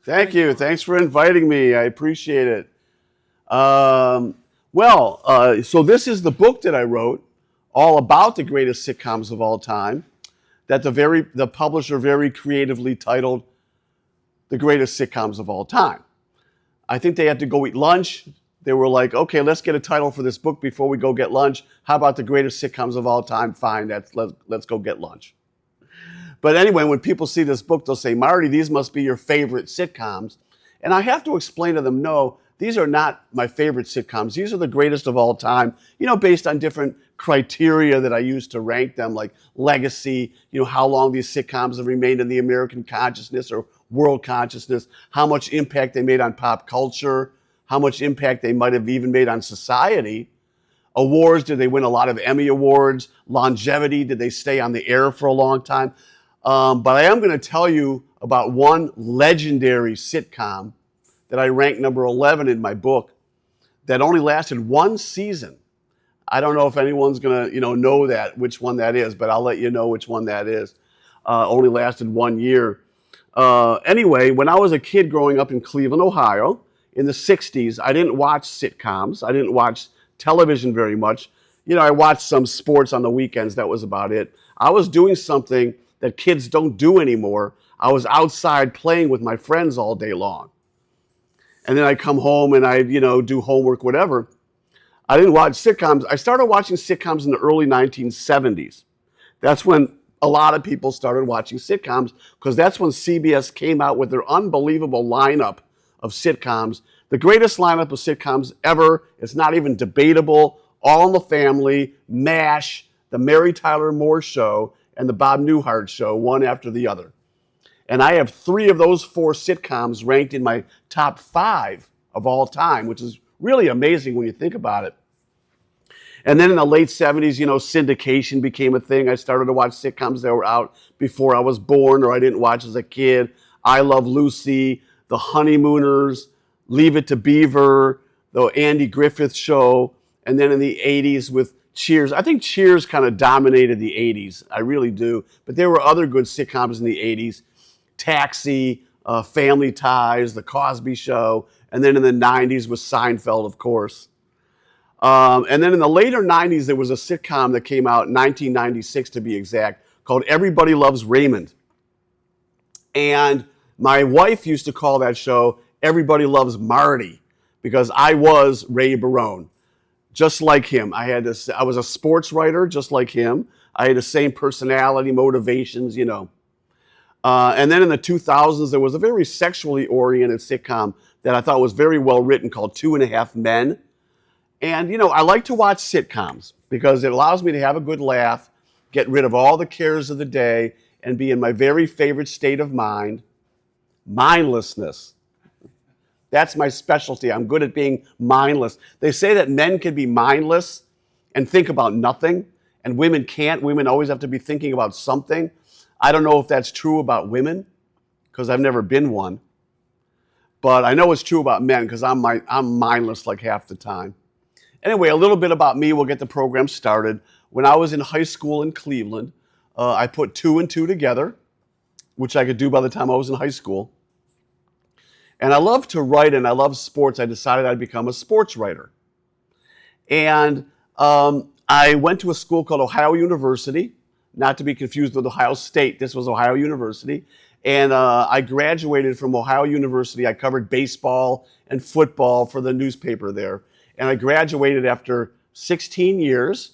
Thank you. Thanks for inviting me. I appreciate it. So this is the book that I wrote, all about the greatest sitcoms of all time, that the publisher very creatively titled "The Greatest Sitcoms of All Time." I think they had to go eat lunch. They were like, "Okay, let's get a title for this book before we go get lunch. How about the greatest sitcoms of all time?" Fine, let's go get lunch. But anyway, when people see this book, they'll say, "Marty, these must be your favorite sitcoms." And I have to explain to them, no, these are not my favorite sitcoms. These are the greatest of all time, based on different criteria that I use to rank them, like legacy, how long these sitcoms have remained in the American consciousness or world consciousness, how much impact they made on pop culture, how much impact they might have even made on society. Awards, did they win a lot of Emmy Awards? Longevity, did they stay on the air for a long time? But I am going to tell you about one legendary sitcom that I ranked number 11 in my book that only lasted one season. I don't know if anyone's going to know which one that is, but I'll let you know which one that is. Only lasted 1 year. Anyway, when I was a kid growing up in Cleveland, Ohio, in the 60s, I didn't watch sitcoms. I didn't watch television very much. I watched some sports on the weekends. That was about it. I was doing something that kids don't do anymore. I was outside playing with my friends all day long. And then I come home and I, do homework, whatever. I didn't watch sitcoms. I started watching sitcoms in the early 1970s. That's when a lot of people started watching sitcoms, because that's when CBS came out with their unbelievable lineup of sitcoms. The greatest lineup of sitcoms ever. It's not even debatable. All in the Family, MASH, The Mary Tyler Moore Show, and The Bob Newhart Show, one after the other. And I have 3 of those 4 sitcoms ranked in my top 5 of all time, which is really amazing when you think about it. And then in the late 70s, syndication became a thing. I started to watch sitcoms that were out before I was born or I didn't watch as a kid. I Love Lucy, The Honeymooners, Leave It to Beaver, the Andy Griffith Show, and then in the 80s with Cheers. I think Cheers kind of dominated the 80s. I really do. But there were other good sitcoms in the 80s. Taxi, Family Ties, The Cosby Show, and then in the 90s was Seinfeld, of course. And then in the later 90s, there was a sitcom that came out in 1996, to be exact, called Everybody Loves Raymond. And my wife used to call that show Everybody Loves Marty, because I was Ray Barone, just like him. I was a sports writer, just like him. I had the same personality, motivations, And then in the 2000s, there was a very sexually oriented sitcom that I thought was very well written called 2.5 Men. And, I like to watch sitcoms because it allows me to have a good laugh, get rid of all the cares of the day, and be in my very favorite state of mind, mindlessness. That's my specialty. I'm good at being mindless. They say that men can be mindless and think about nothing, and women can't. Women always have to be thinking about something. I don't know if that's true about women, because I've never been one. But I know it's true about men, because I'm mindless like half the time. Anyway, a little bit about me. We'll get the program started. When I was in high school in Cleveland, I put 2 and 2 together, which I could do by the time I was in high school. And I love to write and I love sports. I decided I'd become a sports writer. And I went to a school called Ohio University, not to be confused with Ohio State. This was Ohio University. And I graduated from Ohio University. I covered baseball and football for the newspaper there. And I graduated after 16 years.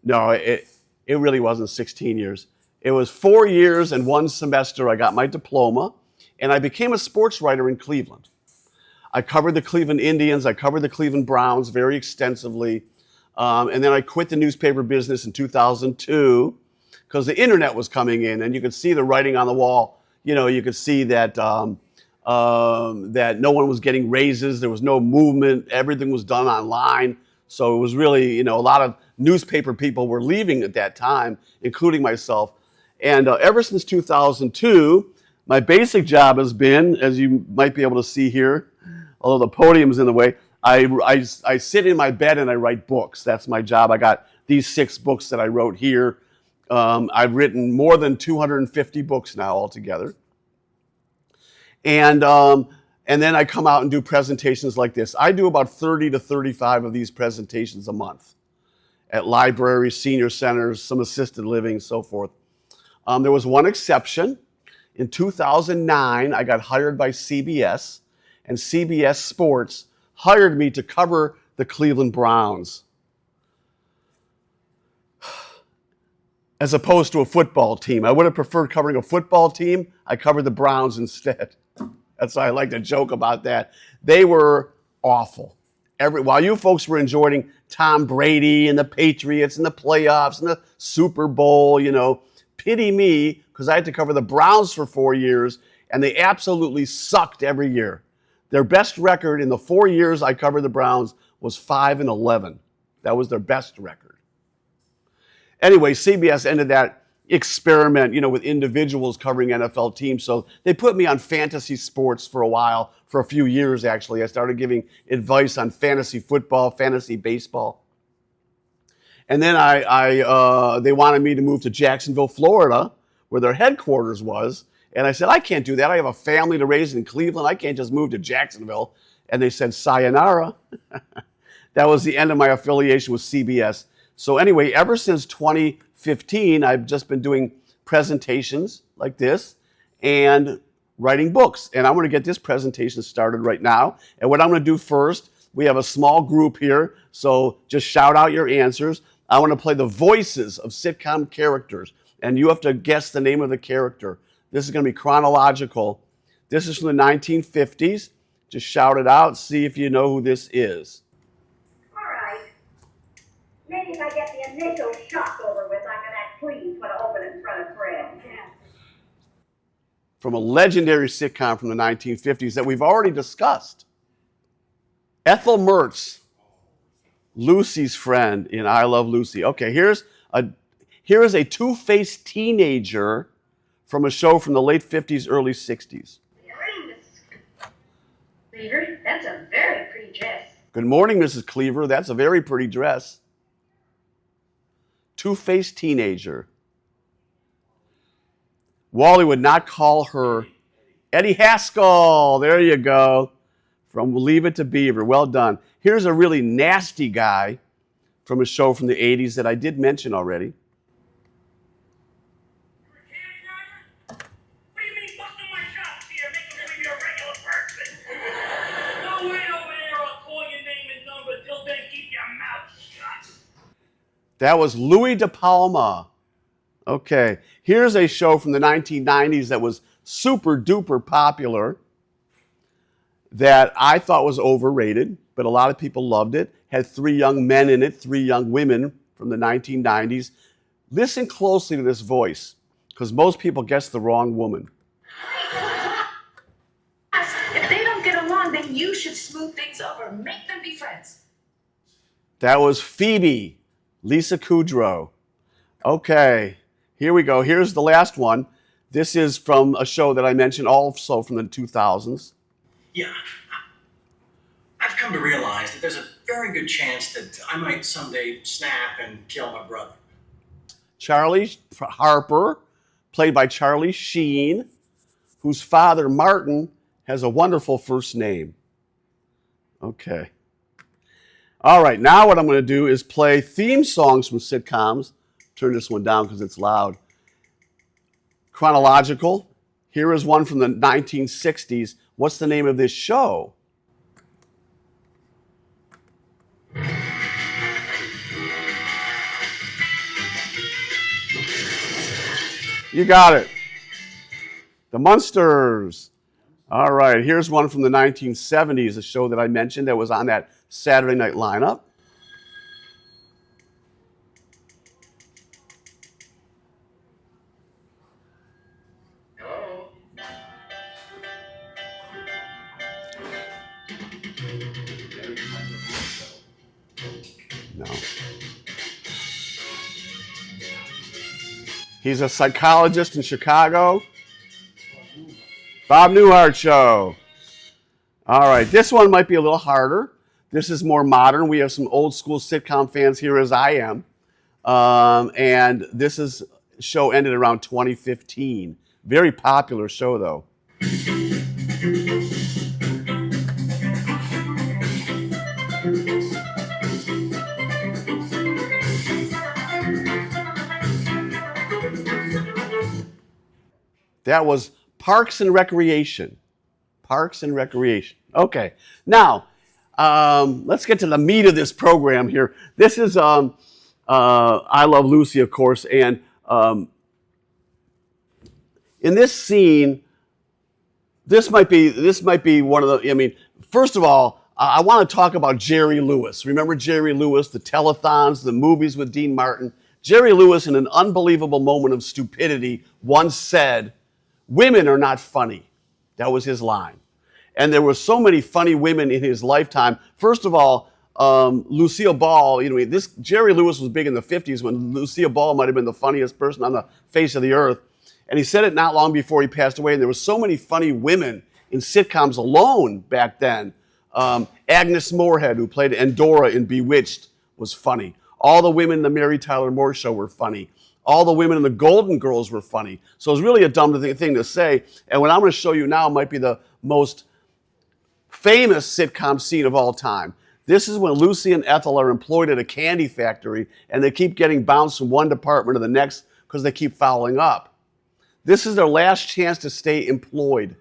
No, it really wasn't 16 years. It was 4 years and 1 semester. I got my diploma. And I became a sports writer in Cleveland. I covered the Cleveland Indians. I covered the Cleveland Browns very extensively. And then I quit the newspaper business in 2002 because the internet was coming in and you could see the writing on the wall. You could see that that no one was getting raises. There was no movement. Everything was done online. So it was really, a lot of newspaper people were leaving at that time, including myself. And ever since 2002, my basic job has been, as you might be able to see here, although the podium's in the way, I sit in my bed and I write books. That's my job. I got these 6 books that I wrote here. I've written more than 250 books now altogether. And then I come out and do presentations like this. I do about 30 to 35 of these presentations a month at libraries, senior centers, some assisted living, so forth. There was one exception. In 2009, I got hired by CBS, and CBS Sports hired me to cover the Cleveland Browns, as opposed to a football team. I would have preferred covering a football team. I covered the Browns instead. That's why I like to joke about that. They were awful. While you folks were enjoying Tom Brady and the Patriots and the playoffs and the Super Bowl, pity me, because I had to cover the Browns for 4 years, and they absolutely sucked every year. Their best record in the 4 years I covered the Browns was 5-11. That was their best record. Anyway, CBS ended that experiment, with individuals covering NFL teams. So they put me on fantasy sports for a while, for a few years actually. I started giving advice on fantasy football, fantasy baseball. And then they wanted me to move to Jacksonville, Florida, where their headquarters was. And I said, I can't do that. I have a family to raise in Cleveland. I can't just move to Jacksonville. And they said, sayonara. That was the end of my affiliation with CBS. So anyway, ever since 2015, I've just been doing presentations like this and writing books. And I'm going to get this presentation started right now. And what I'm going to do first, we have a small group here, so just shout out your answers. I want to play the voices of sitcom characters, and you have to guess the name of the character. This is going to be chronological. This is from the 1950s. Just shout it out, see if you know who this is. Maybe if I get the initial shock over with, I can act pleased when I open it in front of Fred. Yeah. From a legendary sitcom from the 1950s that we've already discussed. Ethel Mertz, Lucy's friend in I Love Lucy. Okay, here is a two-faced teenager from a show from the late 50s, early 60s. Cleaver, that's a very pretty dress. Good morning, Mrs. Cleaver. That's a very pretty dress. Two-faced teenager. Wally would not call her Eddie Haskell. There you go. From Leave It to Beaver. Well done. Here's a really nasty guy from a show from the 80s that I did mention already. What do you mean busting my chops here, making me be a regular person? No, wait over there. I'll call your name and number. Till then, keep your mouth shut. That was Louis De Palma. Okay, here's a show from the 1990s that was super duper popular that I thought was overrated, but a lot of people loved it. Had 3 young men in it, 3 young women from the 1990s. Listen closely to this voice, because most people guess the wrong woman. If they don't get along, then you should smooth things over. Make them be friends. That was Phoebe, Lisa Kudrow. Okay, here we go. Here's the last one. This is from a show that I mentioned, also from the 2000s. Yeah, I've come to realize that there's a very good chance that I might someday snap and kill my brother. Charlie Harper, played by Charlie Sheen, whose father, Martin, has a wonderful first name. Okay. All right, now what I'm going to do is play theme songs from sitcoms. Turn this one down because it's loud. Chronological. Here is one from the 1960s. What's the name of this show? You got it. The Munsters. All right, here's one from the 1970s, a show that I mentioned that was on that Saturday night lineup. Hello? No. He's a psychologist in Chicago. Bob Newhart Show. All right, this one might be a little harder. This is more modern. We have some old school sitcom fans here, as I am. And show ended around 2015. Very popular show, though. That was Parks and Recreation. Parks and Recreation. Okay. Now, let's get to the meat of this program here. This is I Love Lucy, of course, and in this scene, this might be one of the. I mean, first of all, I want to talk about Jerry Lewis. Remember Jerry Lewis, the telethons, the movies with Dean Martin? Jerry Lewis, in an unbelievable moment of stupidity, once said, "Women are not funny." That was his line. And there were so many funny women in his lifetime. First of all, Lucille Ball, Jerry Lewis was big in the 50s when Lucille Ball might have been the funniest person on the face of the earth. And he said it not long before he passed away. And there were so many funny women in sitcoms alone back then. Agnes Moorehead, who played Endora in Bewitched, was funny. All the women in the Mary Tyler Moore Show were funny. All the women in the Golden Girls were funny. So it's really a dumb thing to say. And what I'm going to show you now might be the most famous sitcom scene of all time. This is when Lucy and Ethel are employed at a candy factory, and they keep getting bounced from one department to the next because they keep following up. This is their last chance to stay employed.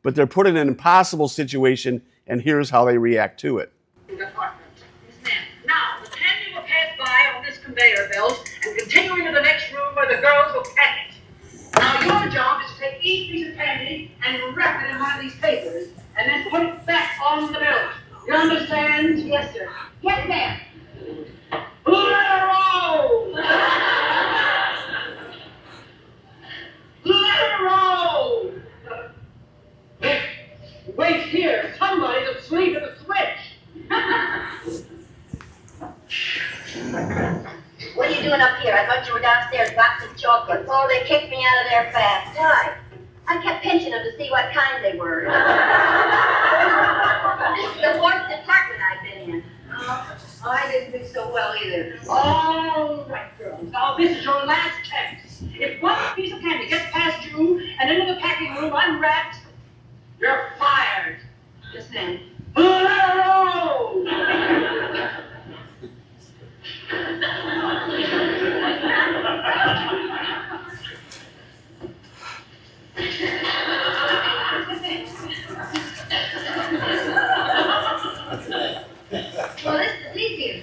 But they're put in an impossible situation, and here's how they react to it. Department. Yes, ma'am. Now, the candy will pass by on this conveyor belt and continue into the next room where the girls will pack it. Now, your job is to take each piece of candy and wrap it in one of these papers and then put it back on the belt. You understand? Yes, sir. Get there. Let her roll! Let her roll! Wait here. Somebody's asleep at the switch. What are you doing up here? I thought you were downstairs boxing chocolates. Oh, they kicked me out of there fast. Why? I kept pinching them to see what kind they were. This is the fourth department I've been in. Oh, I didn't do so well either. All right, girls. Now, this is your last chance. If one piece of candy gets past you and into the packing room unwrapped, you're fired. Yes, ma'am. Let her roll! Well, this is easier.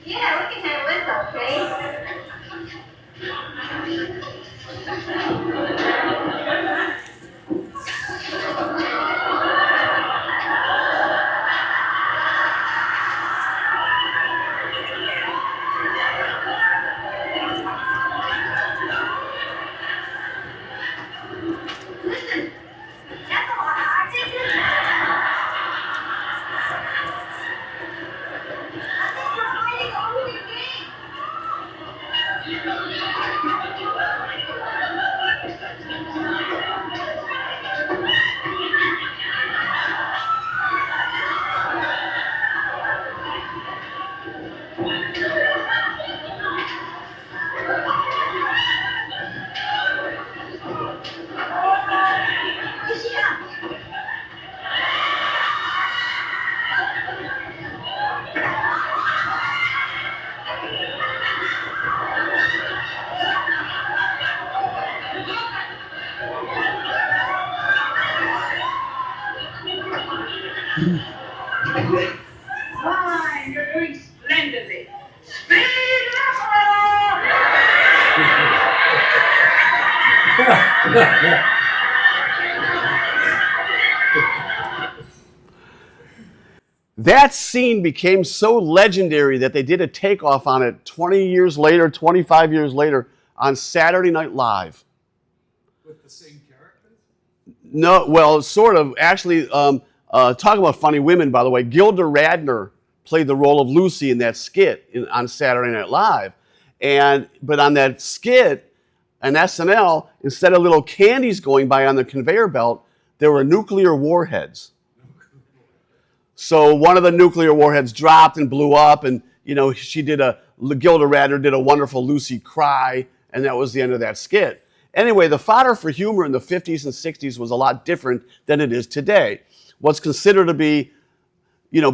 Yeah, we can handle this, okay? Listen, that's all I did this. I think you're fighting over the game. Yeah. Fine, you're doing splendidly. Speed up! That scene became so legendary that they did a takeoff on it 20 years later, 25 years later, on Saturday Night Live. With the same characters? No, well, sort of. Actually, talking about funny women, by the way, Gilda Radner played the role of Lucy in that skit on Saturday Night Live. But on that skit, on SNL, instead of little candies going by on the conveyor belt, there were nuclear warheads. So one of the nuclear warheads dropped and blew up, and Gilda Radner did a wonderful Lucy cry, and that was the end of that skit. Anyway, the fodder for humor in the 50s and 60s was a lot different than it is today. What's considered to be,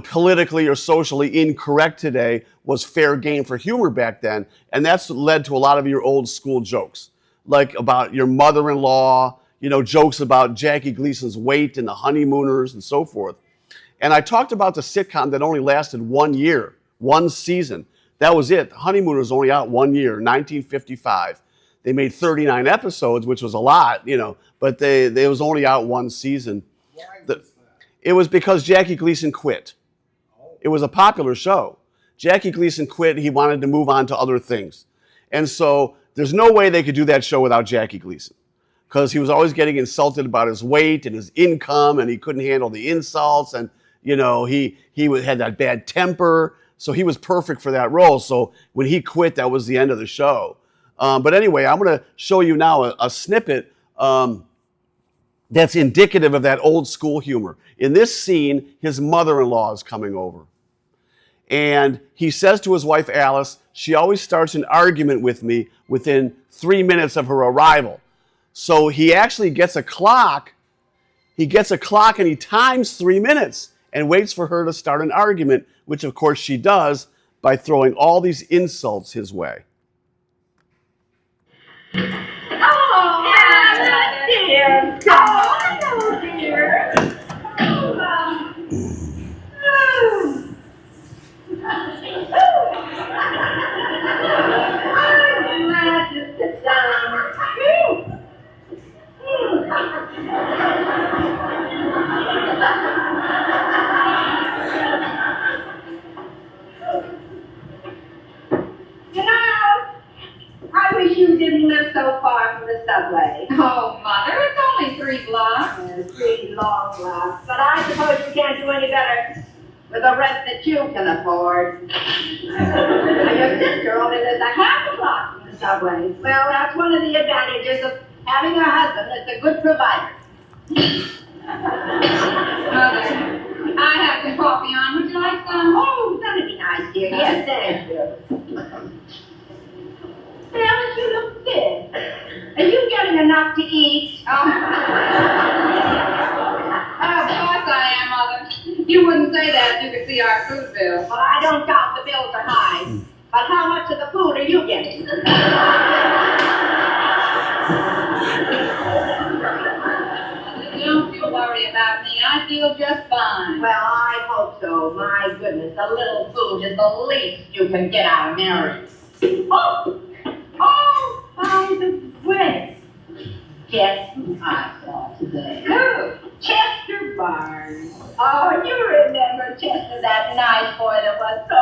politically or socially incorrect today was fair game for humor back then, and that's led to a lot of your old school jokes, like about your mother-in-law, jokes about Jackie Gleason's weight and the honeymooners and so forth. And I talked about the sitcom that only lasted 1 year, one season. That was it. Honeymooners only out 1 year, 1955. They made 39 episodes, which was a lot, but they was only out one season. Why was that? It was because Jackie Gleason quit. It was a popular show. Jackie Gleason quit. He wanted to move on to other things. And so there's no way they could do that show without Jackie Gleason, because he was always getting insulted about his weight and his income, and he couldn't handle the insults, and he had that bad temper. So he was perfect for that role. So when he quit, that was the end of the show. But anyway, I'm going to show you now a snippet that's indicative of that old school humor. In this scene, his mother-in-law is coming over. And he says to his wife, Alice, she always starts an argument with me within 3 minutes of her arrival. So he actually gets a clock. He gets a clock and he times 3 minutes and waits for her to start an argument, which of course she does by throwing all these insults his way. Oh, Alice, dear. Oh, hello, dear. I'm glad to sit down. I wish you didn't live so far from the subway. Oh, Mother, it's only 3 blocks. 3 long blocks, but I suppose you can't do any better with a rent that you can afford. Now, your sister only lives a half a block from the subway. Well, that's one of the advantages of having a husband that's a good provider. Mother, I have some coffee on. Would you like some? Oh, that'd be nice, dear. Yes, thank you. Alice, you look thin. Are you getting enough to eat? Oh, of course I am, Mother. You wouldn't say that if you could see our food bill. Well, I don't doubt the bills are high. But how much of the food are you getting? Don't you worry about me. I feel just fine. Well, I hope so. My goodness, a little food is the least you can get out of Mary. Oh, by the way, guess who I saw today? Who? Chester Barnes. Oh, you remember Chester, that nice boy that was so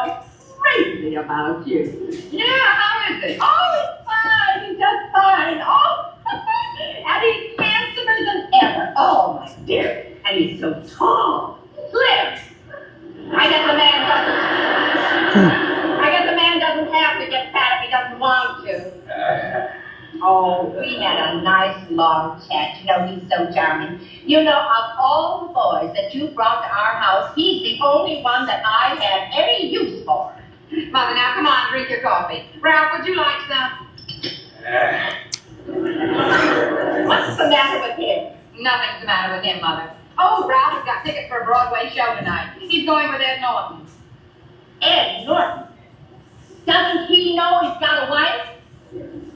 crazy about you. Yeah, how is it? Oh, he's fine. He's just fine. Oh, and he's handsomer than ever. Oh, my dear. And he's so tall, slim. I guess a man doesn't have to get fat if he doesn't want to. Oh, we had a nice long chat. He's so charming. Of all the boys that you brought to our house, he's the only one that I had any use for. Mother, now come on, drink your coffee. Ralph, would you like some? What's the matter with him? Nothing's the matter with him, Mother. Oh, Ralph has got tickets for a Broadway show tonight. He's going with Ed Norton. Ed Norton? Doesn't he know he's got a wife?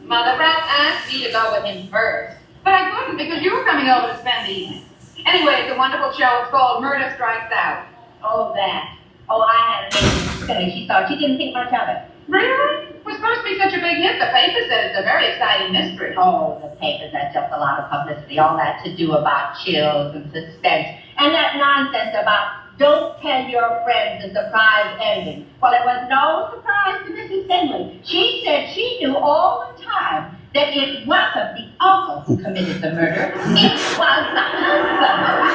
Mother, Ralph asked me to go with him first. But I couldn't because you were coming over to spend the evening. Anyway, it's a wonderful show. It's called Murder Strikes Out. Oh, that. Oh, I had a lady say she thought she didn't think much of it. Really? It was supposed to be such a big hit. The paper said it's a very exciting mystery. Oh, the papers, that's just a lot of publicity. All that to do about chills and suspense. And that nonsense about don't tell your friends the surprise ending. Well, it was no surprise to Mrs. Finley. She said she knew all the time that it wasn't the uncle who committed the murder. It was the husband.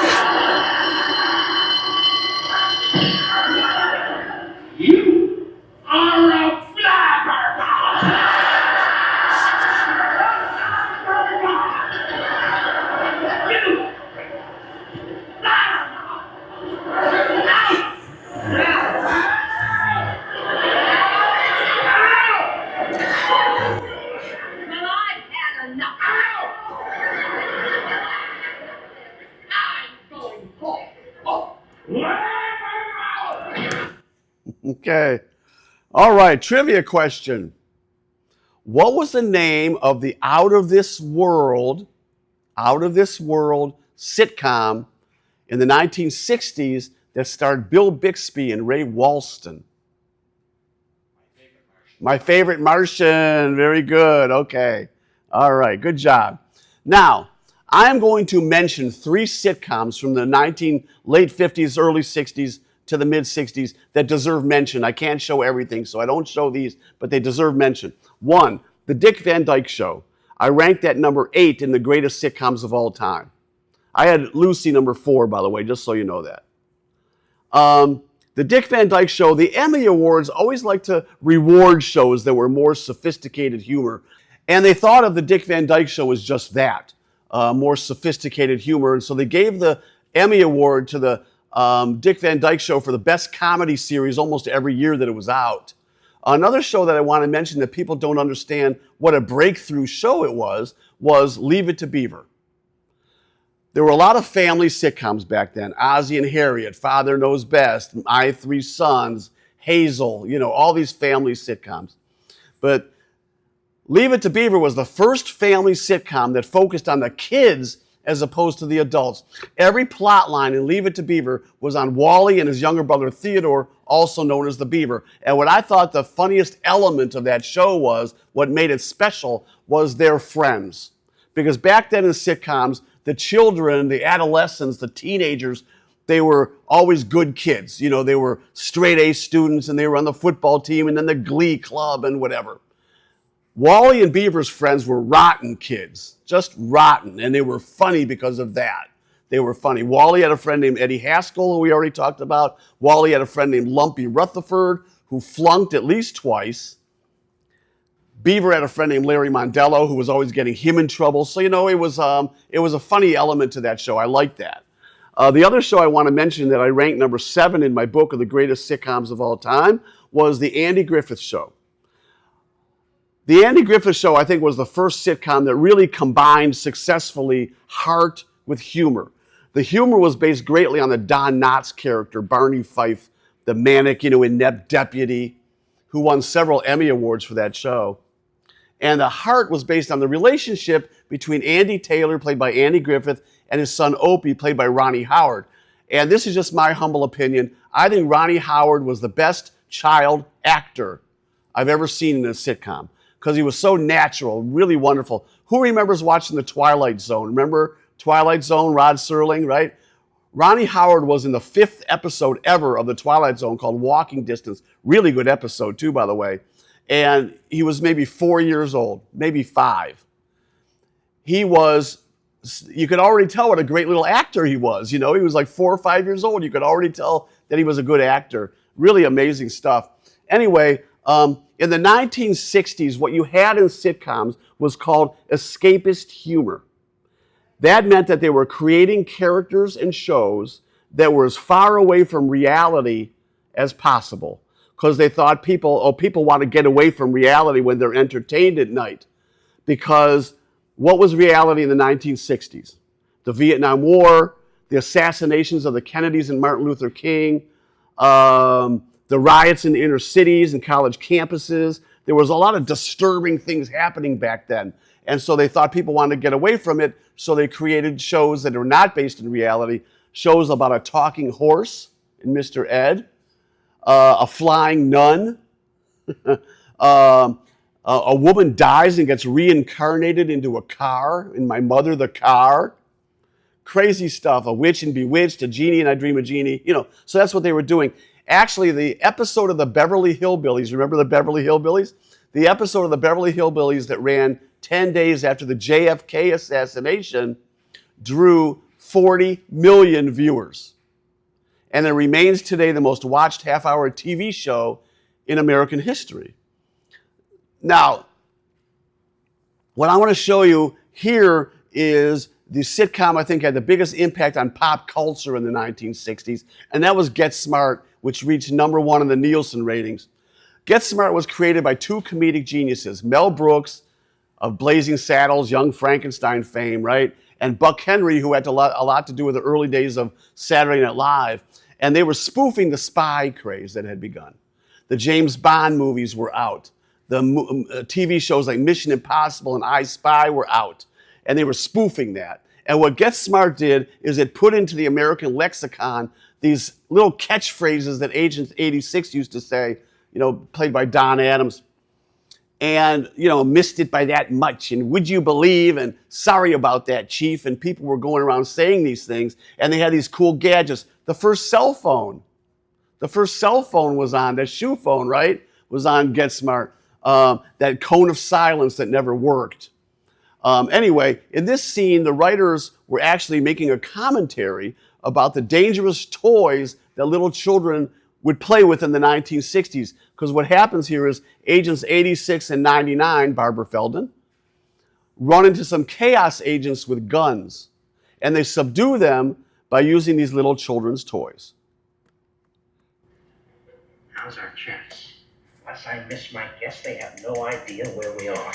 You are a Okay. All right, trivia question. What was the name of the out of this world out-of-this-world sitcom in the 1960s that starred Bill Bixby and Ray Walston. My Favorite Martian. Very good. Okay. All right. Good job. Now, I am going to mention 3 sitcoms from the late 50s, early 60s to the mid 60s that deserve mention. I can't show everything, so I don't show these, but they deserve mention. 1, The Dick Van Dyke Show. I ranked that number 8 in the greatest sitcoms of all time. I had Lucy number 4, by the way, just so you know that. The Dick Van Dyke Show, the Emmy Awards always like to reward shows that were more sophisticated humor. And they thought of the Dick Van Dyke Show as just that, more sophisticated humor. And so they gave the Emmy Award to the Dick Van Dyke Show for the best comedy series almost every year that it was out. Another show that I want to mention that people don't understand what a breakthrough show it was Leave It to Beaver. There were a lot of family sitcoms back then. Ozzie and Harriet, Father Knows Best, I Have 3 Sons, Hazel, all these family sitcoms. But Leave It to Beaver was the first family sitcom that focused on the kids as opposed to the adults. Every plot line in Leave It to Beaver was on Wally and his younger brother Theodore, also known as the Beaver. And what I thought the funniest element of that show was, what made it special, was their friends. Because back then in sitcoms, the children, the adolescents, the teenagers, they were always good kids. They were straight A students and they were on the football team and then the Glee Club and whatever. Wally and Beaver's friends were rotten kids, just rotten, and they were funny because of that. They were funny. Wally had a friend named Eddie Haskell, who we already talked about. Wally had a friend named Lumpy Rutherford, who flunked at least twice. Beaver had a friend named Larry Mondello, who was always getting him in trouble. So, it was a funny element to that show. I liked that. The other show I want to mention that I ranked number 7 in my book of the greatest sitcoms of all time was The Andy Griffith Show. The Andy Griffith Show, I think, was the first sitcom that really combined successfully heart with humor. The humor was based greatly on the Don Knotts character, Barney Fife, the manic, inept deputy, who won several Emmy Awards for that show. And the heart was based on the relationship between Andy Taylor, played by Andy Griffith, and his son Opie, played by Ronnie Howard. And this is just my humble opinion. I think Ronnie Howard was the best child actor I've ever seen in a sitcom because he was so natural, really wonderful. Who remembers watching The Twilight Zone? Remember Twilight Zone, Rod Serling, right? Ronnie Howard was in the 5th episode ever of The Twilight Zone called Walking Distance. Really good episode, too, by the way. And he was maybe 4 years old, maybe 5. You could already tell what a great little actor he was. He was like 4 or 5 years old. You could already tell that he was a good actor. Really amazing stuff. Anyway, in the 1960s, what you had in sitcoms was called escapist humor. That meant that they were creating characters and shows that were as far away from reality as possible, because they thought people want to get away from reality when they're entertained at night. Because what was reality in the 1960s? The Vietnam War, the assassinations of the Kennedys and Martin Luther King, the riots in the inner cities and college campuses. There was a lot of disturbing things happening back then. And so they thought people wanted to get away from it, so they created shows that are not based in reality, shows about a talking horse in Mr. Ed, a flying nun, a woman dies and gets reincarnated into a car, in My Mother the Car. Crazy stuff. A witch and Bewitched, a genie and I Dream a Genie. So that's what they were doing. Actually, the episode of the Beverly Hillbillies, remember the Beverly Hillbillies? The episode of the Beverly Hillbillies that ran 10 days after the JFK assassination drew 40 million viewers. And it remains today the most watched half-hour TV show in American history. Now, what I want to show you here is the sitcom I think had the biggest impact on pop culture in the 1960s, and that was Get Smart, which reached number 1 in the Nielsen ratings. Get Smart was created by 2 comedic geniuses, Mel Brooks of Blazing Saddles, Young Frankenstein fame, right? And Buck Henry, who had a lot to do with the early days of Saturday Night Live. And they were spoofing the spy craze that had begun. The James Bond movies were out. The TV shows like Mission Impossible and I Spy were out. And they were spoofing that. And what Get Smart did is it put into the American lexicon these little catchphrases that Agent 86 used to say, played by Don Adams. And, missed it by that much. And would you believe? And sorry about that, Chief. And people were going around saying these things. And they had these cool gadgets. The first cell phone was on, that shoe phone, right? Was on Get Smart. That cone of silence that never worked. Anyway, in this scene, the writers were actually making a commentary about the dangerous toys that little children would play with in the 1960s. Because what happens here is Agents 86 and 99, Barbara Feldon, run into some chaos agents with guns. And they subdue them by using these little children's toys. How's our chance? Unless I miss my guess, they have no idea where we are.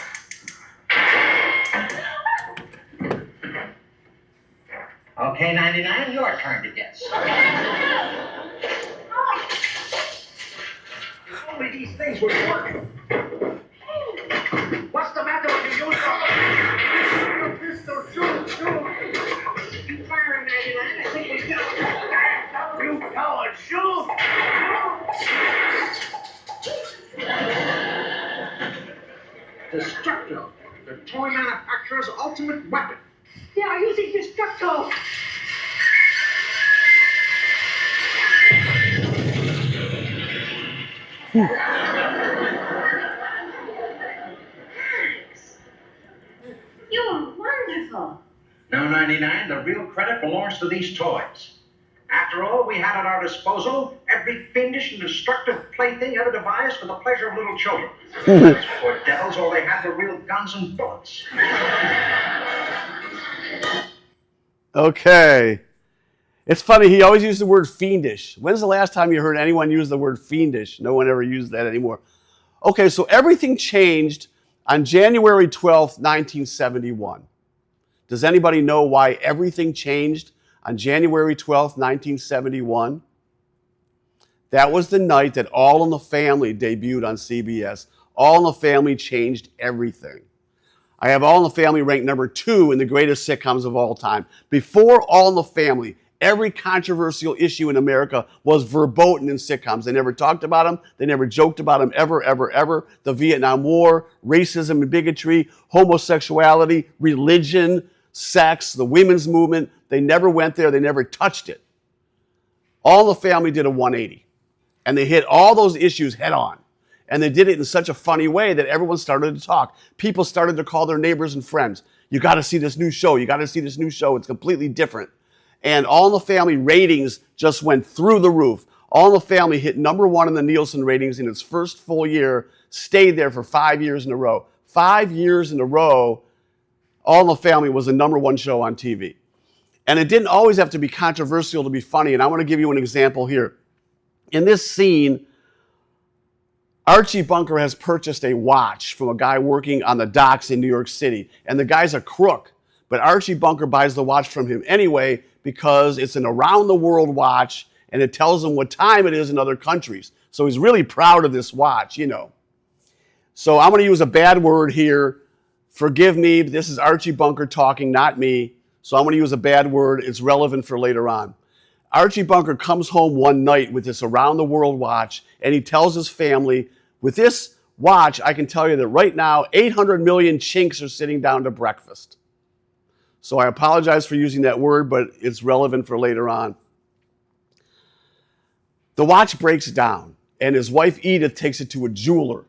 Okay, 99, your turn to guess. If only these things would work. What's the matter with you? Your pistol, shoot! You firing, 99? I think we got it. You coward, shoot! Destructo, the toy manufacturer's ultimate weapon. They are using Destructo. You're wonderful. No, 99, the real credit belongs to these toys. After all, we had at our disposal every fiendish and destructive plaything ever devised for the pleasure of little children. Those poor devils, all they had were real guns and bullets. Okay. It's funny, he always used the word fiendish. When's the last time you heard anyone use the word fiendish? No one ever used that anymore. Okay, so everything changed on January 12th, 1971. Does anybody know why everything changed on January 12th, 1971? That was the night that All in the Family debuted on CBS. All in the Family changed everything. I have All in the Family ranked number 2 in the greatest sitcoms of all time. Before All in the Family, every controversial issue in America was verboten in sitcoms. They never talked about them. They never joked about them ever, ever, ever. The Vietnam War, racism and bigotry, homosexuality, religion, sex, the women's movement. They never went there. They never touched it. All in the Family did a 180. And they hit all those issues head on. And they did it in such a funny way that everyone started to talk. People started to call their neighbors and friends. You got to see this new show. You got to see this new show. It's completely different. And All in the Family ratings just went through the roof. All in the Family hit number 1 in the Nielsen ratings in its first full year, stayed there for 5 years in a row. 5 years in a row, All in the Family was the number 1 show on TV. And it didn't always have to be controversial to be funny, and I want to give you an example here. In this scene, Archie Bunker has purchased a watch from a guy working on the docks in New York City, and the guy's a crook. But Archie Bunker buys the watch from him anyway because it's an around-the-world watch, and it tells him what time it is in other countries. So he's really proud of this watch, So I'm going to use a bad word here. Forgive me, but this is Archie Bunker talking, not me. So I'm going to use a bad word. It's relevant for later on. Archie Bunker comes home one night with this around-the-world watch, and he tells his family, with this watch, I can tell you that right now, 800 million chinks are sitting down to breakfast. So I apologize for using that word, but it's relevant for later on. The watch breaks down, and his wife Edith takes it to a jeweler.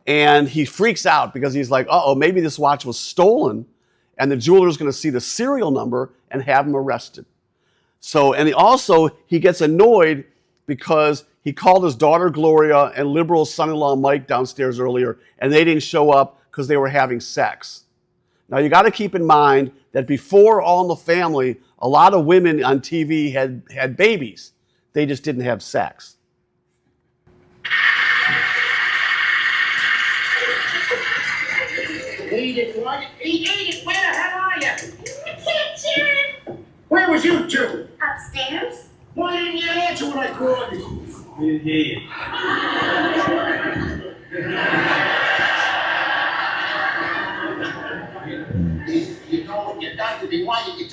And he freaks out because he's like, uh-oh, maybe this watch was stolen, and the jeweler's going to see the serial number and have him arrested. So, and he gets annoyed because he called his daughter Gloria and liberal son-in-law Mike downstairs earlier, and they didn't show up because they were having sex. Now, you got to keep in mind that before All in the Family, a lot of women on TV had babies. They just didn't have sex. Edith, what? Edith, where the hell are you? Kitchen! Where was you two? Upstairs? Why didn't you answer when I called you? Didn't hear you. You know what you done to me? Why did you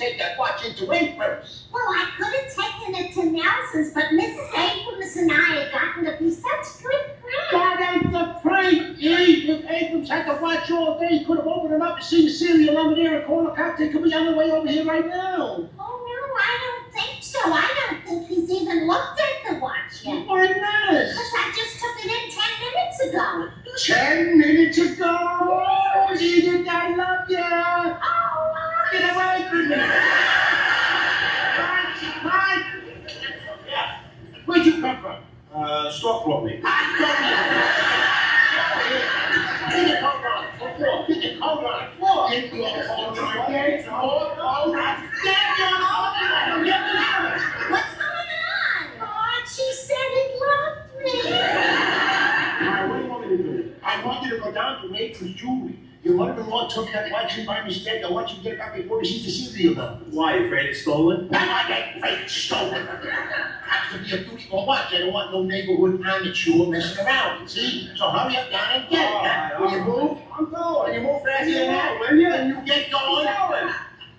to wait first? Well, I could have taken it to Nelson's, but Mrs. Abrams and I had gotten to be such good friends. That ain't the prank, Eve. If Abrams had to watch all day, he could have opened it up and seen the cereal over there and called a cop. They could be on their way over here right now. Oh, no, I don't think so. I don't think he's even looked at the watch yet. Why not? Because I just took it in 10 minutes ago. 10 minutes ago? Oh, Edith, I love you. Oh, Get away from me. Mike. Yeah. Where'd you come from? Store for me. Get your coat on the floor. Get your coat on the floor. Get your coat on the floor. what's going on? Archie said he loved me. Now, what do you want me to do? I want you to go down to Nathan's jewelry. Your mother-in-law took that watch in by mistake. I want you to get it back before she sees the cereal though. Why, you afraid it's stolen? Why I get afraid it's stolen? Has to be a duty-for watch. I don't want no neighborhood amateur messing around, you see? So hurry up down and get it. Will you move? I'm going. Will you move faster than that? Will you? Then you get going.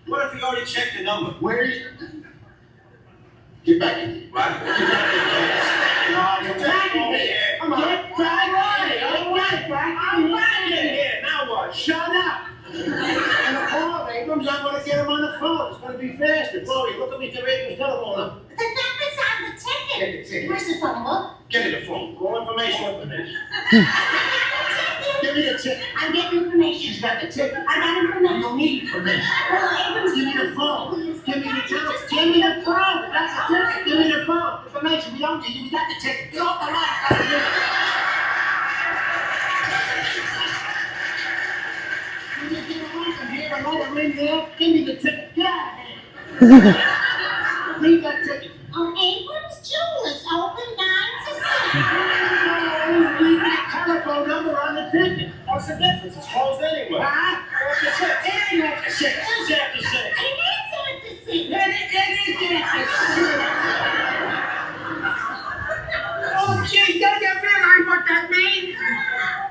What if we already checked the number? Where is it? Get back in here. What? Get back in here. Come on. Get back in here. I'm back in here. Now what? Shut up. And the call, Abrams, I'm going to get him on the phone. It's going to be faster. Chloe, look at me to Abrams' telephone number. The number's on the ticket. Get the ticket. Where's the phone book? Give me the phone. All information. Give me the ticket. I'm getting information. She's got the ticket. I got information. You don't need information. Well, Abrams, Give me the phone. Give me the telephone. Give me the phone. That's the ticket. Give me the phone. Information we don't need. You got the ticket. Get off the line. When you get away from here and let her in there, give me the ticket. Get out of here. Leave that ticket. Abrams Jewelers open 9 to 6. Leave that telephone number on the ticket. What's the difference? It's closed anyway. Huh? After 6. It ain't after 6. It's after 6. It is after 6. It is after 6. Oh, gee, don't you realize what that means?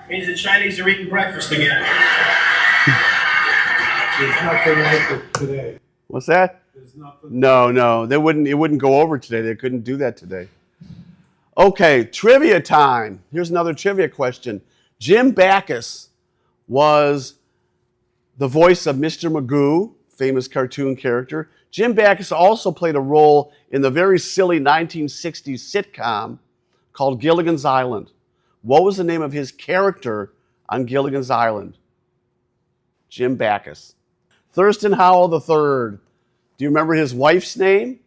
Means the Chinese are eating breakfast again. There's nothing like it today. What's that? There's nothing. No, it wouldn't go over today. They couldn't do that today. Okay, trivia time. Here's another trivia question. Jim Backus was the voice of Mr. Magoo, famous cartoon character. Jim Backus also played a role in the very silly 1960s sitcom called Gilligan's Island. What was the name of his character on Gilligan's Island? Jim Backus. Thurston Howell III. Do you remember his wife's name?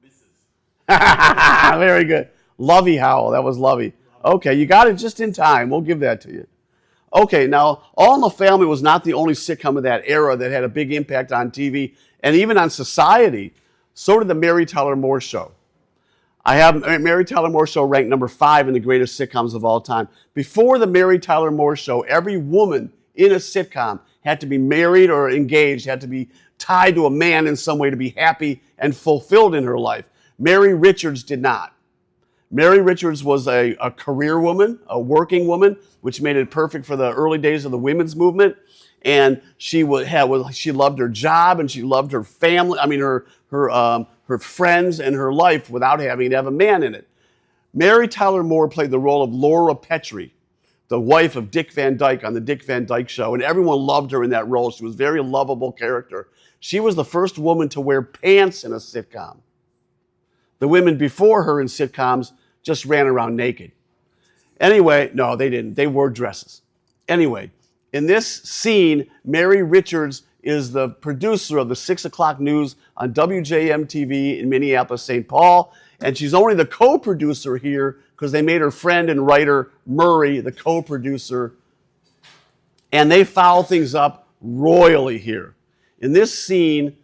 Mrs. Very good. Lovey Howell. That was Lovey. Okay, you got it just in time. We'll give that to you. Okay, now, All in the Family was not the only sitcom of that era that had a big impact on TV and even on society. So did the Mary Tyler Moore Show. I have Mary Tyler Moore Show ranked number 5 in the greatest sitcoms of all time. Before the Mary Tyler Moore Show, every woman in a sitcom had to be married or engaged, had to be tied to a man in some way to be happy and fulfilled in her life. Mary Richards did not. Mary Richards was a career woman, a working woman, which made it perfect for the early days of the women's movement. And she loved her job and she loved her family. I mean, her friends and her life without having to have a man in it. Mary Tyler Moore played the role of Laura Petrie, the wife of Dick Van Dyke on the Dick Van Dyke Show, and everyone loved her in that role. She was a very lovable character. She was the first woman to wear pants in a sitcom. The women before her in sitcoms just ran around naked. Anyway, no, they didn't. They wore dresses. Anyway, in this scene, Mary Richards is the producer of the 6 o'clock news on WJM-TV in Minneapolis, St. Paul, and she's only the co-producer here because they made her friend and writer Murray the co-producer, and they foul things up royally here. In this scene,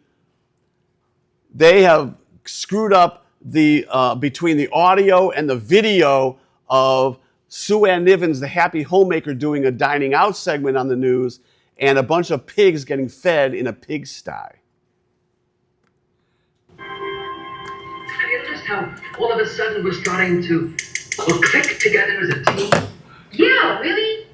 they have screwed up the between the audio and the video of Sue Ann Nivens, the happy homemaker, doing a dining out segment on the news, and a bunch of pigs getting fed in a pigsty. Have you noticed how all of a sudden we're starting to click together as a team? Yeah, really?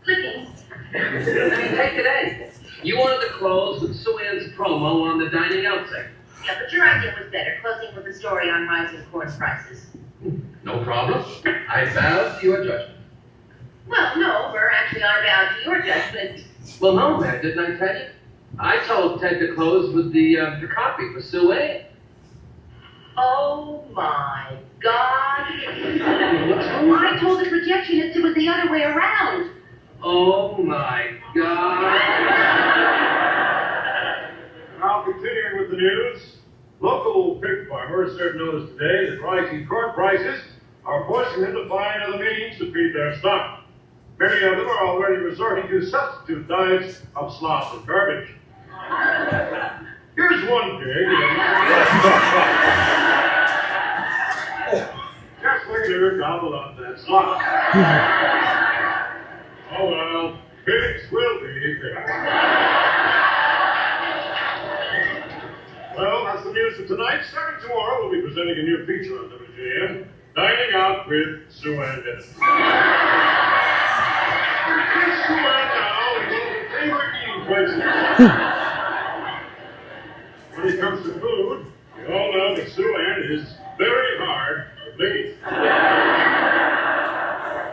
Clicking. I mean, take today. You wanted the clothes with Sue Ann's promo on the dining out segment. Yeah, but your idea was better, closing with a story on rising corn prices. No problem. I bow to your judgment. Well, no, Burr, actually I bow to your judgment. Well, no, Matt, didn't I tell you? I told Ted to close with the copy for Sue Ann. Oh my God. I told the projectionist it was the other way around. Oh my God. Now, continuing with the news, local pig farmers served notice today that rising corn prices are forcing them to find other means to feed their stock. Many of them are already resorting to substitute diets of slop and garbage. Here's one pig. Just look at her gobble up that slop. Oh well, pigs will be pigs. Well, that's the news for tonight. Starting tomorrow, we'll be presenting a new feature on WJM, Dining Out with Sue Ann Dennis. Here's Sue Ann now in one of her favorite eating places. When it comes to food, we all know that Sue Ann is very hard to please.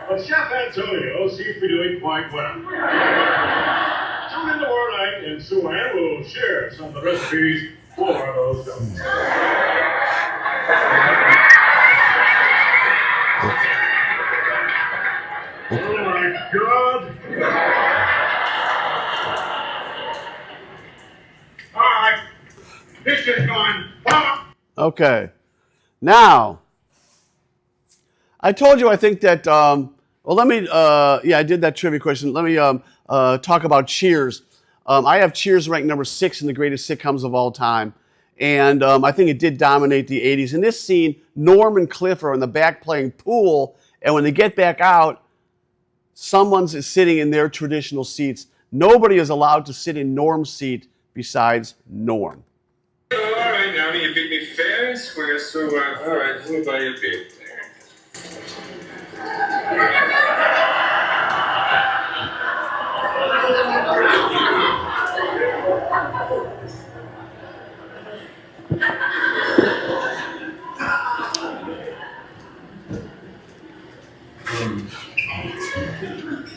But Chef Antonio seems to be doing quite well. Tune in tomorrow night, and Sue Ann will share some of the recipes for those donuts. Oh my God! All right, this is going. Okay. Now, I told you I think that, well, let me, I did that trivia question. Let me talk about Cheers. I have Cheers ranked number 6 in the greatest sitcoms of all time. And I think it did dominate the 80s. In this scene, Norm and Cliff are in the back playing pool. And when they get back out, someone's sitting in their traditional seats. Nobody is allowed to sit in Norm's seat besides Norm. All right, now you beat me fair and square, so, all right, who buy you a beer?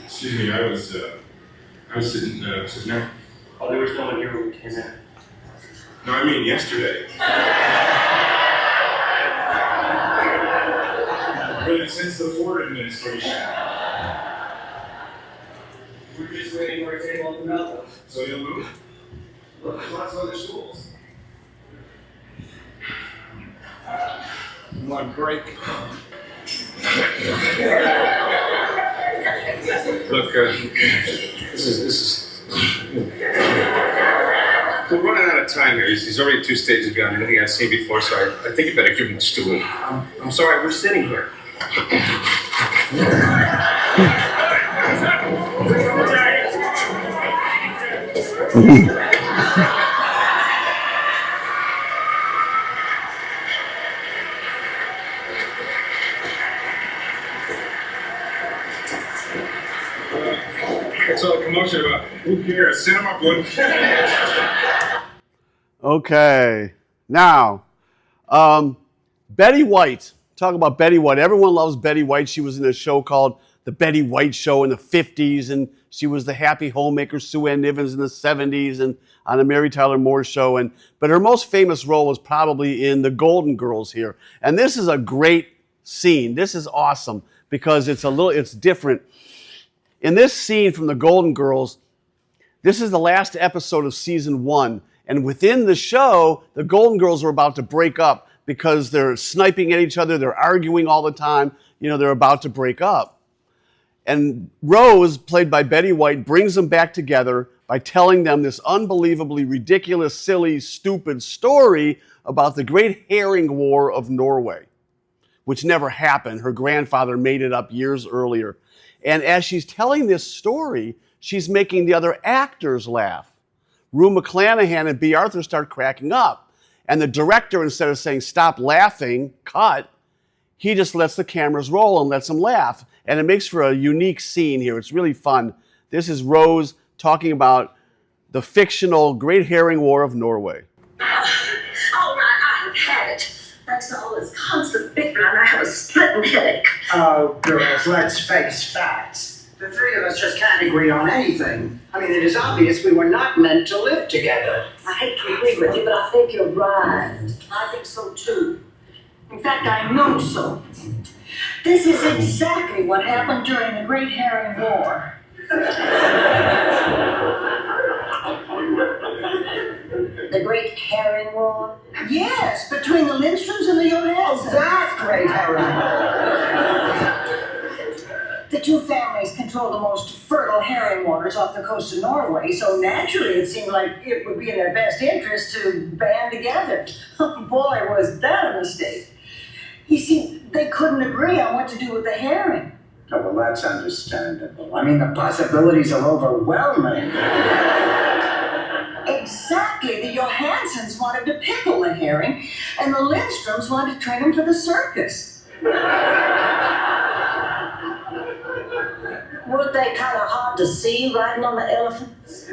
Excuse me, I was sitting there. Oh, there was no one here when we came in. No, I mean yesterday. But since the Ford administration. We're just waiting for a table at the Melrose. So you'll move? Look, there's lots of other schools. I'm on break. Look, this is. We're running out of time here. He's already 2 stages beyond anything I've seen before, so I think you better give him a stool. I'm sorry, we're sitting here. What's all the commotion about? Who cares? Send him up one. Okay. Now, Betty White. Talk about Betty White. Everyone loves Betty White. She was in a show called The Betty White Show in the 50s, and she was the happy homemaker Sue Ann Nivens in the 70s and on the Mary Tyler Moore Show. But her most famous role was probably in The Golden Girls here. And this is a great scene. This is awesome because it's different. In this scene from The Golden Girls, this is the last episode of season 1. And within the show, the Golden Girls are about to break up because they're sniping at each other. They're arguing all the time. You know, they're about to break up. And Rose, played by Betty White, brings them back together by telling them this unbelievably ridiculous, silly, stupid story about the Great Herring War of Norway, which never happened. Her grandfather made it up years earlier. And as she's telling this story, she's making the other actors laugh. Rue McClanahan and B. Arthur start cracking up. And the director, instead of saying, stop laughing, cut, he just lets the cameras roll and lets them laugh. And it makes for a unique scene here. It's really fun. This is Rose talking about the fictional Great Herring War of Norway. Oh, Thanks to all this constant bickering, I have a splitting headache. Oh, girls, let's face facts. The three of us just can't agree on anything. I mean, it is obvious we were not meant to live together. I hate to agree with you, but I think you're right. I think so too. In fact, I know so. This is exactly what happened during the Great Herring War. The Great Herring War? Yes, between the Lindstroms and the Johansons. Oh, that Great Herring War. The two families control the most fertile herring waters off the coast of Norway, so naturally it seemed like it would be in their best interest to band together. Boy, was that a mistake. You see, they couldn't agree on what to do with the herring. Oh, well, that's understandable. I mean, the possibilities are overwhelming. Exactly. The Johansons wanted to pickle the herring, and the Lindstroms wanted to train him for the circus. Weren't they kind of hard to see riding on the elephants?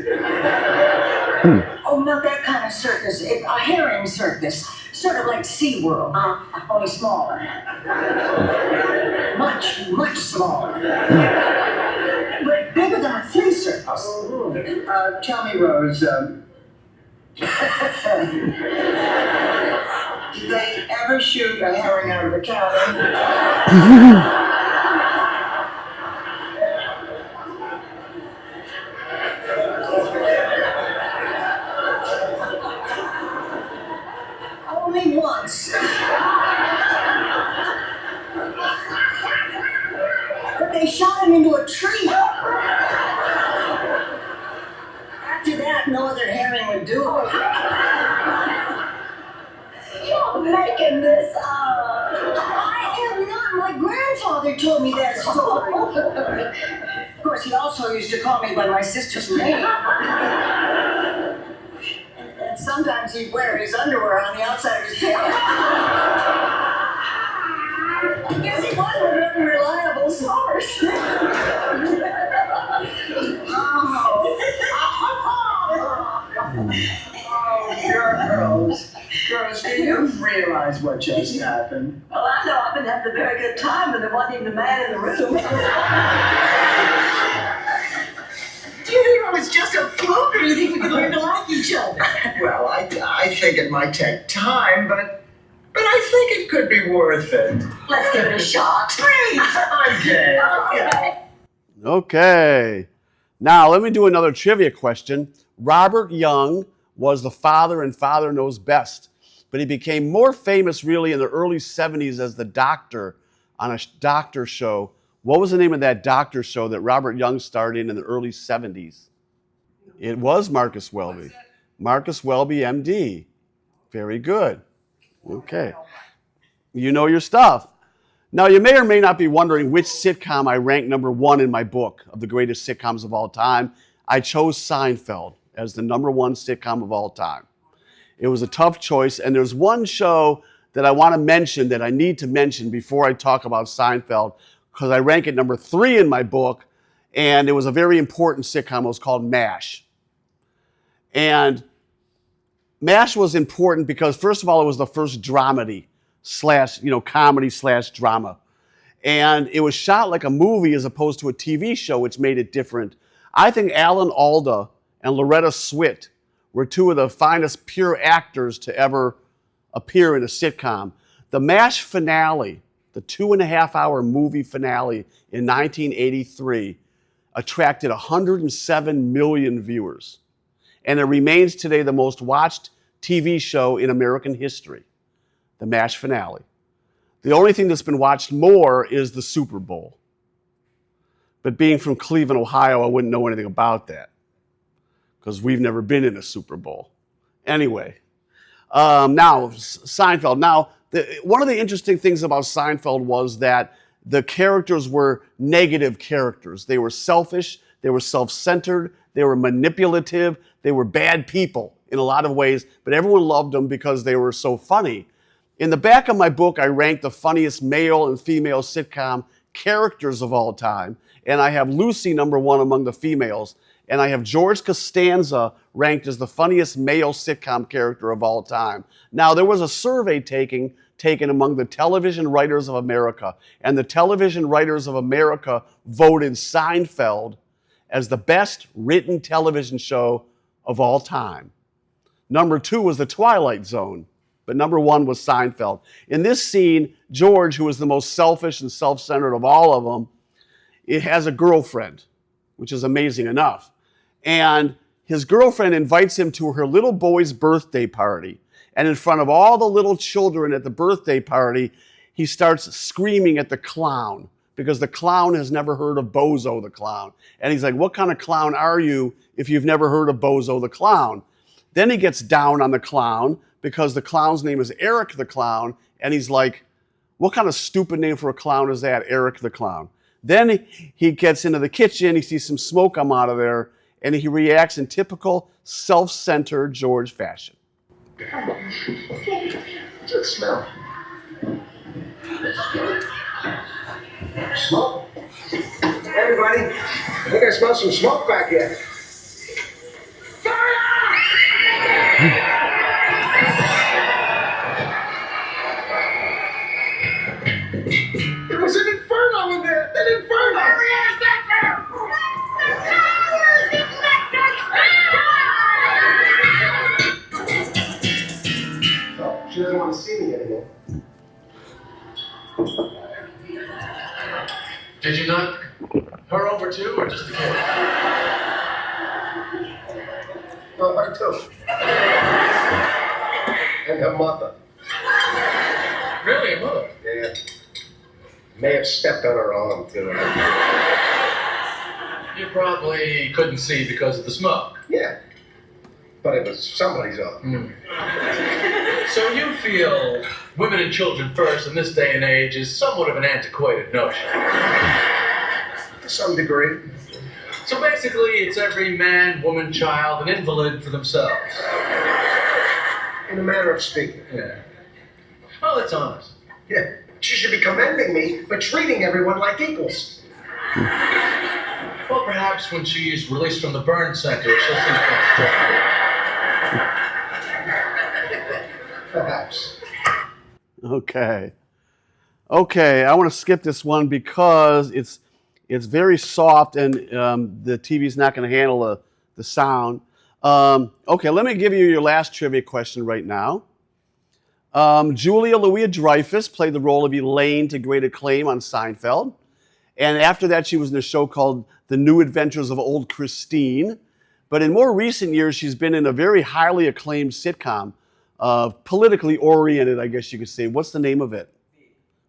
Oh, not that kind of circus. A herring circus. Sort of like SeaWorld, only smaller. Much, much smaller. But bigger than a flea circus. Tell me, Rose, did they ever shoot a herring out of the cabin? Only once. But they shot him into a tree. After that, no other herring would do it. You're making this up. I am not. My grandfather told me that story. Of course, he also used to call me by my sister's name. And sometimes he'd wear his underwear on the outside of his pants. I guess he was a very reliable source. Girls, do you realize what just happened? Well, I know I've been having a very good time, and there wasn't even a man in the room. Do you think it was just a fluke, or do you think we could learn to like each other? Well, I think it might take time, but I think it could be worth it. Let's give it a shot. Please! I'm gay. Okay. Okay. Now, let me do another trivia question. Robert Young was the father in Father Knows Best, but he became more famous really in the early 70s as the doctor on a doctor show. What was the name of that doctor show that Robert Young starred in the early 70s? It was Marcus Welby. Marcus Welby, MD. Very good. Okay. You know your stuff. Now, you may or may not be wondering which sitcom I ranked number one in my book of the greatest sitcoms of all time. I chose Seinfeld as the number one sitcom of all time. It was a tough choice, and there's one show that I want to mention that I need to mention before I talk about Seinfeld, because I rank it number 3 in my book, and it was a very important sitcom. It was called MASH. And MASH was important because, first of all, it was the first dramedy / comedy / drama. And it was shot like a movie as opposed to a TV show, which made it different. I think Alan Alda and Loretta Swit were two of the finest pure actors to ever appear in a sitcom. The MASH finale, the 2.5-hour movie finale in 1983, attracted 107 million viewers. And it remains today the most watched TV show in American history, the MASH finale. The only thing that's been watched more is the Super Bowl. But being from Cleveland, Ohio, I wouldn't know anything about that because we've never been in a Super Bowl. Anyway, now Seinfeld. Now, one of the interesting things about Seinfeld was that the characters were negative characters. They were selfish, they were self-centered, they were manipulative, they were bad people in a lot of ways, but everyone loved them because they were so funny. In the back of my book, I ranked the funniest male and female sitcom characters of all time, and I have Lucy number 1 among the females, and I have George Costanza ranked as the funniest male sitcom character of all time. Now, there was a survey taken taken among the television writers of America. And the television writers of America voted Seinfeld as the best written television show of all time. Number 2 was The Twilight Zone, but number 1 was Seinfeld. In this scene, George, who is the most selfish and self-centered of all of them, it has a girlfriend, which is amazing enough. And his girlfriend invites him to her little boy's birthday party. And in front of all the little children at the birthday party, he starts screaming at the clown because the clown has never heard of Bozo the Clown. And he's like, what kind of clown are you if you've never heard of Bozo the Clown? Then he gets down on the clown because the clown's name is Eric the Clown. And he's like, what kind of stupid name for a clown is that, Eric the Clown? Then he gets into the kitchen, he sees some smoke come out of there, and he reacts in typical self-centered George fashion. Just smell. Smoke. Everybody, I think I smell some smoke back here. There was an inferno in there! An inferno! Oh, she doesn't want to see me anymore. Did you knock her over too, or just the kid? No, her too. And her mother. Really, a mother? Yeah. May have stepped on her arm, too. You probably couldn't see because of the smoke. Yeah. But it was somebody's arm. So you feel women and children first in this day and age is somewhat of an antiquated notion? To some degree. So basically, it's every man, woman, child, an invalid for themselves. In a manner of speaking. Yeah. Well, it's honest. Yeah. She should be commending me for treating everyone like equals. Well, perhaps when she's released from the burn center, she'll see things Perhaps. Okay, I want to skip this one because it's very soft and the TV's not going to handle the sound. Okay, let me give you your last trivia question right now. Julia Louis-Dreyfus played the role of Elaine to great acclaim on Seinfeld. And after that, she was in a show called The New Adventures of Old Christine. But in more recent years, she's been in a very highly acclaimed sitcom, politically oriented, I guess you could say. What's the name of it?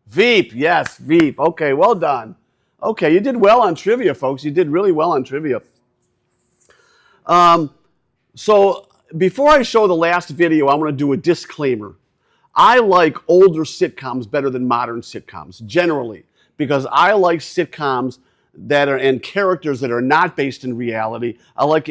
Veep. Yes, Veep. Okay, well done. Okay, you did well on trivia, folks. You did really well on trivia. So before I show the last video, I'm going to do a disclaimer. I like older sitcoms better than modern sitcoms, generally, because I like sitcoms that are and characters that are not based in reality. I like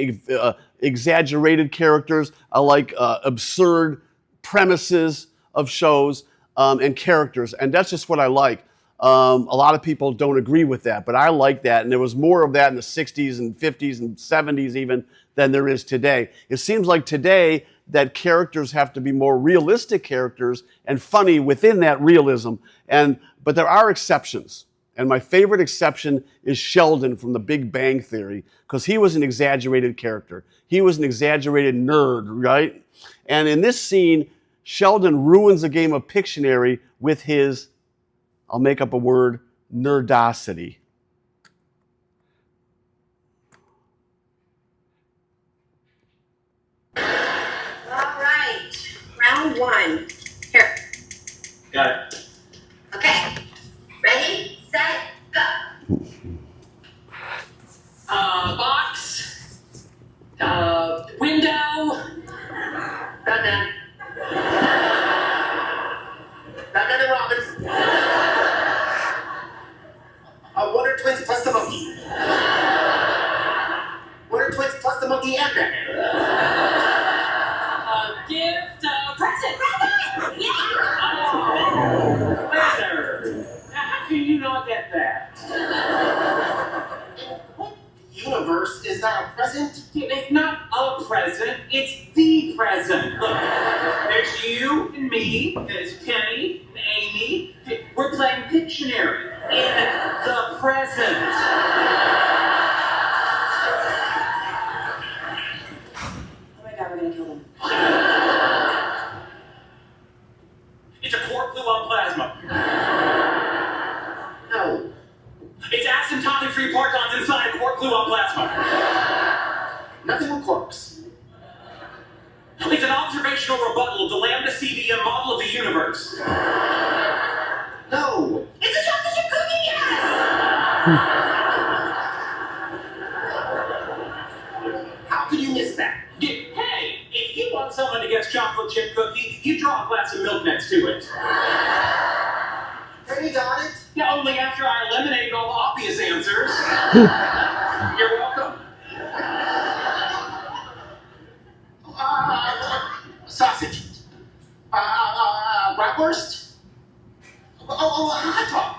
exaggerated characters. I like absurd premises of shows and characters, and that's just what I like. A lot of people don't agree with that, but I like that, and there was more of that in the 60s and 50s and 70s even than there is today. It seems like today that characters have to be more realistic characters and funny within that realism, but there are exceptions. And my favorite exception is Sheldon from The Big Bang Theory, because he was an exaggerated character. He was an exaggerated nerd, right? And in this scene, Sheldon ruins a game of Pictionary with his, I'll make up a word, nerdosity. All right, round one. Here. Got it. Okay. Ready, set, go. Box. Window. Batman. Batman and Robin. Wonder Twins plus the monkey. Wonder Twins plus the monkey and Batman. Gift. Present. Yeah. dictionary in the present. Oh my god, we're gonna kill them. It's a quark gluon plasma. No. It's asymptotic-free partons inside a quark gluon plasma. Nothing with quarks. It's an observational rebuttal of the lambda CDM model of the universe. No. It's a chocolate chip cookie, yes! How could you miss that? Hey, if you want someone to guess chocolate chip cookie, you draw a glass of milk next to it. Have you got it? Yeah, only after I eliminate all the obvious answers. You're welcome. Sausage. Bratwurst. Hot dog.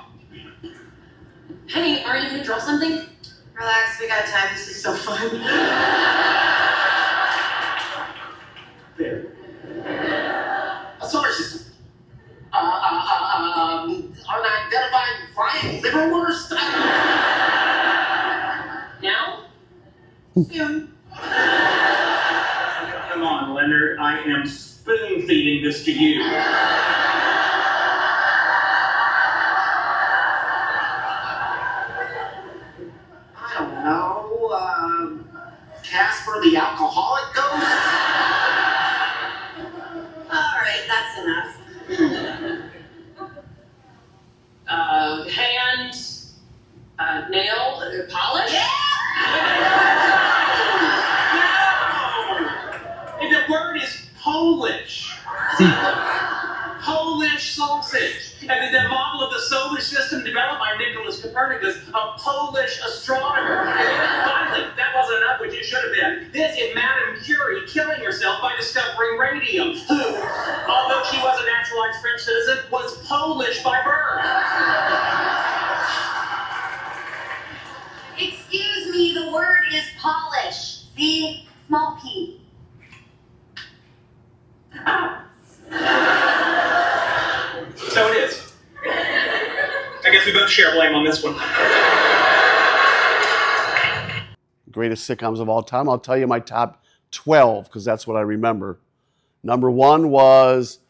Honey, are you gonna draw something? Relax, we got time. This is so fun. There. A solar system. Unidentified flying liverwurst. Now? Soon. Come on, Leonard. I am spoon-feeding this to you. I don't know. Casper the alcoholic ghost? Alright, that's enough. Hand, nail, polish? And the word is Polish. Polish sausage. And the model of the solar system developed by Nicholas Copernicus, a Polish astronomer. And then finally, that wasn't enough, which it should have been. This is Madame Curie killing herself by discovering radium, who, although she was a naturalized French citizen, was Polish by birth. Excuse me, the word is polish. See? Small p. So it is. I guess we both share blame on this one. Greatest sitcoms of all time. I'll tell you my top 12 because that's what I remember. Number 1 was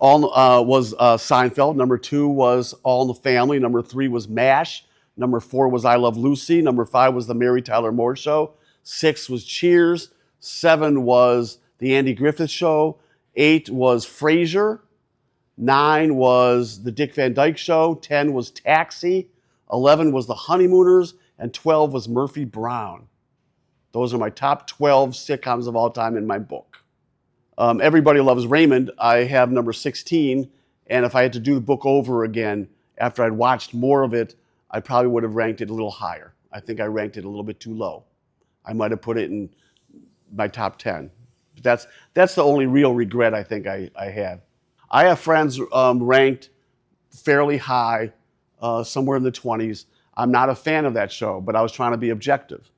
Seinfeld. Number 2 was All in the Family. Number 3 was MASH. Number 4 was I Love Lucy. Number 5 was The Mary Tyler Moore Show. 6 was Cheers. 7 was The Andy Griffith Show. 8 was Frasier. 9 was The Dick Van Dyke Show. 10 was Taxi. 11 was The Honeymooners. And 12 was Murphy Brown. Those are my top 12 sitcoms of all time in my book. Everybody Loves Raymond. I have number 16. And if I had to do the book over again, after I'd watched more of it, I probably would have ranked it a little higher. I think I ranked it a little bit too low. I might have put it in my top 10. That's the only real regret I think I have. I have friends ranked fairly high, somewhere in the 20s. I'm not a fan of that show, but I was trying to be objective.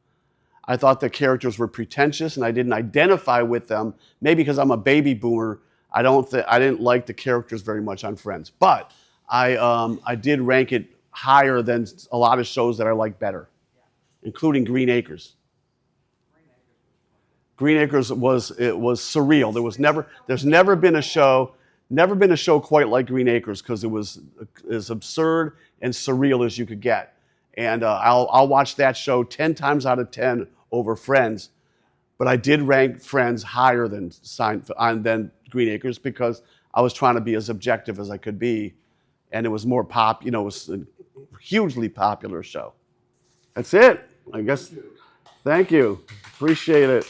I thought the characters were pretentious and I didn't identify with them. Maybe because I'm a baby boomer, I didn't like the characters very much on Friends. But I did rank it higher than a lot of shows that I like better, including Green Acres. Green Acres was surreal. There's never been a show quite like Green Acres because it was as absurd and surreal as you could get. And I'll watch that show 10 times out of 10 over Friends. But I did rank Friends higher than Green Acres because I was trying to be as objective as I could be. And it was more it was a hugely popular show. That's it, I guess. Thank you. Appreciate it.